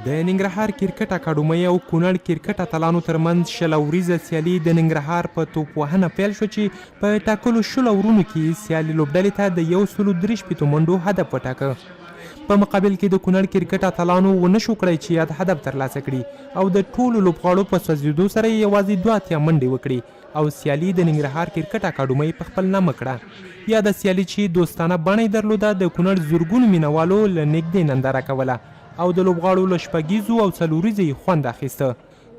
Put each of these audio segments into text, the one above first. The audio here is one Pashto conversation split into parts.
د ننګرهار کرکټ اکاډمۍ او کونړ کرکټ اتلانو ترمنځ 20 اوریزه سیالي د ننګرهار په توپ وهنه پیل شو چې په ټاکلو 20 اورونو کې سیالي لوبډلې ته د 133 منډو هدف وټاکه. په مقابل کې د کونړ کرکټ اتلانو ونه شو کړی چې یاد هدف ترلاسه کړي او د ټولو لوبغاړو په سوځېدو سره یوازې 2 منډې وکړي او سیالي د ننګرهار کرکټ اکاډمۍ په خپل نامه کړه. یا د سیالي چې دوستانه بڼه یې درلوده د کونړ زرګونو مینوالو له نږدې ننداره کوله او د لوبغاړو له شپږیزو او څلوریزو یې خوند اخیسته.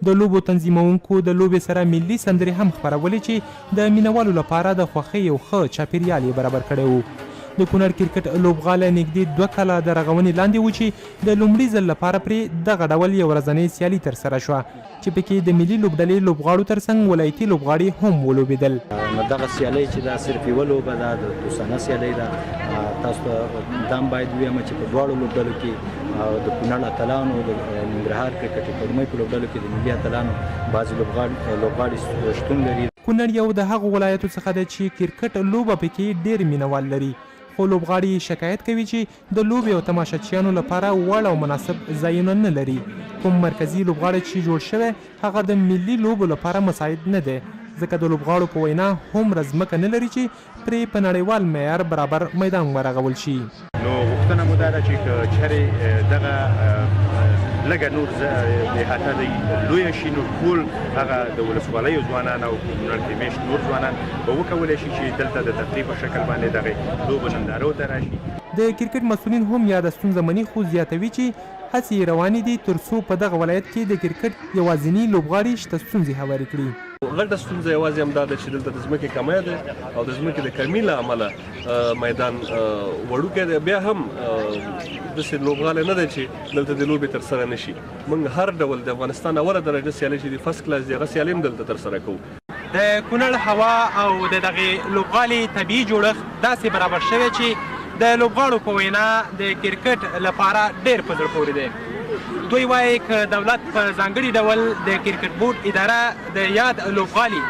د لوبو تنظیمونکو د لوبې سره ملي سندرې هم خپرولې چې د مینوالو لپاره د خوښۍ یو ښه چاپیریال یې برابر کړی و. د کونړ کرکټ لوبغالی نږدې 2 کاله د رغونې لاندې و چې د لومړي ځل لپاره پرې دغه ډول یو ورځنۍ سیالي ترسره شوه چې پکې د ملي لوبډلې لوبغاړو ترڅنګ ولایتي لوبغاړي هم ولوبېدل. دغه سیالۍ چې دا صرف یوه لوبه ده، د دوستانه سیالۍ ده. تاسو ته دا هم باید ووایم چې په دواړو لوبډلو کې د کونړ اتلانو د ننګرهار کرکټ اکاډمۍ په لوبډلو کې د ملي اتلانو بعضې لوبغاړي شتون لري. کونړ یو د هغو ولایتو څخه دی چې کرکټ لوبه پکې ډېر مینوال لري، خو لوبغاړي شکایت کوي چې د لوبې او تماشچیانو لپاره وړ او مناسب ځایونه نه لري. کوم مرکزي لوبغاړی چې جوړ شوی هغه د ملي لوبو لپاره مساعد نه دی، ځکه د لوبغاړو په وینا هومره ځمکه نه لري چې پرې په نړیوال معیار برابر میدان ورغول شي. نو غوښتنه مو دا ده چې چېرې دغه لږه نور احاطه دی لویه شي، نو ټول هغه د ولسوالیو ځوانان او کونړ کې میشت نور ځوانان به وکولی شي چې دلته د تفریح په شکل باندې دغې لوبو نندارو ته راشي. د کرکټ مسؤلین هم یاده ستونزه مني، خو زیاتوي چې هڅې روانې دي تر څو په دغه ولایت کې د کرکټ یوازیني لوبغاړي شته ستونزې هوارې کړي. غټه ستونزه یوازې همدا ده چې دلته د ځمکې کمی ده او د ځمکې د کمي له امله میدان وړوکی دی. بیا هم داسې لوبغالی نه دی چې دلته د لوبې ترسره نه شي. موږ هر ډول د افغانستان اوله درجه سیالۍ چې د فرست کلاس دي هغه سیالۍ هم دلته ترسره کوو. د کونړ هوا او د دغې لوبغالي طبیعي جوړښت داسې برابر شوی چې د لوبغاړو په وینا د کرکټ لپاره ډېر په زړه پورې دی. دوی وایي که دولت په ځانګړي ډول د کرکټ بورډ اداره د یاد لوبغالي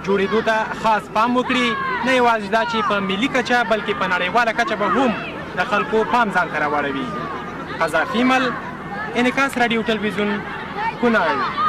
جوړېدو ته خاص پام وکړي، نه یوازې دا چې په ملي کچه بلکې په نړیواله کچه به هم د خلکو پام ځان ته راواړوي. قذافي مل، انعکاس راډیو تلویزیون، کونړ.